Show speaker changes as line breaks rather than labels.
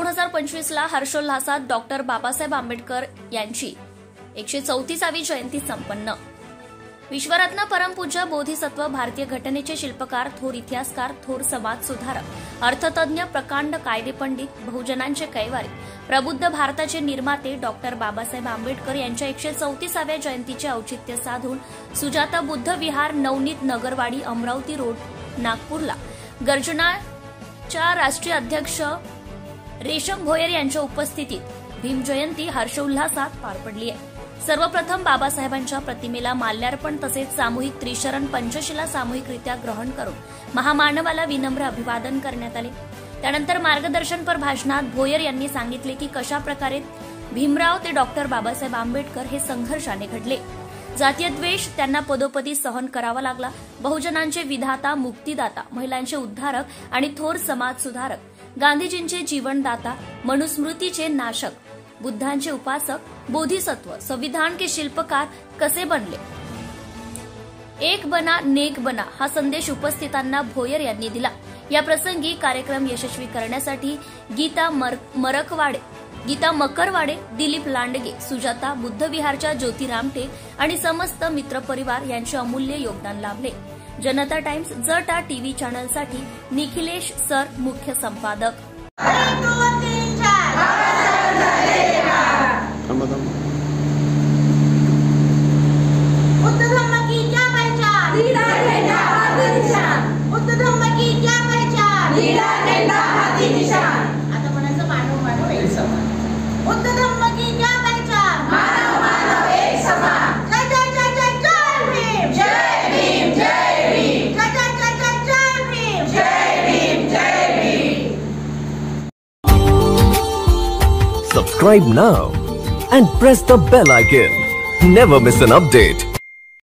2025 ला हर्षोल्हासात डॉक्टर बाबासाहेब आंबेडकर यांची 134वी जयंती संपन्न। विश्वरत्न परमपूज्य बोधिसत्व, भारतीय घटनेचे शिल्पकार, थोर इतिहासकार, थोर समाज सुधारक, अर्थतज्ञ, प्रकांड कायदेपंडित, बहुजनांचे कैवारी, प्रबुद्ध भारताचे निर्माते डॉक्टर बाबासाहेब आंबेडकर यांच्या 134व्या जयंतीचे औचित्य साधून सुजाता बुद्ध विहार, नवनीत नगरवाडी, अमरावती रोड, नागपूरला गर्जनाच्या राष्ट्रीय अध्यक्ष रेशम भोयर यांच्या उपस्थितीत भीम जयंती हर्षोल्हासात पार पडली आहे। सर्वप्रथम बाबासाहेबांच्या प्रतिमेला माल्यार्पण तसेच सामूहिक त्रिशरण पंचशिला सामूहिकरित्या ग्रहण करून महामानवाला विनम्र अभिवादन करण्यात आले। त्यानंतर मार्गदर्शनपर भाषणात भोयर यांनी सांगितले की कशा प्रकारे भीमराव ते डॉक्टर बाबासाहेब आंबेडकर हे संघर्षाने घडले। जातीय द्वेष त्यांना पदोपदी सहन करावा लागला। बहुजनांचे विधाता, मुक्तीदाता, महिलांचे उद्धारक आणि थोर समाज सुधारक, गांधीजींचे जीवनदाता, मनुस्मृतीचे नाशक, बुद्धांचे उपासक, बोधिसत्व, संविधान के शिल्पकार कसे बनले। एक बना नेक बना हा संदेश उपस्थितांना भोयर यांनी दिला। या प्रसंगी कार्यक्रम यशस्वी करण्यासाठी गीता मकरवाडे, दिलीप लांडगे, सुजाता बुद्धविहारच्या ज्योती रामटे आणि समस्त मित्रपरिवार यांचे अमूल्य योगदान लाभले। जनता टाइम्स जटा टीव्ही चॅनलसाठी निखिलेश सर, मुख्य संपादक।
Subscribe now and press the bell icon. Never miss an update.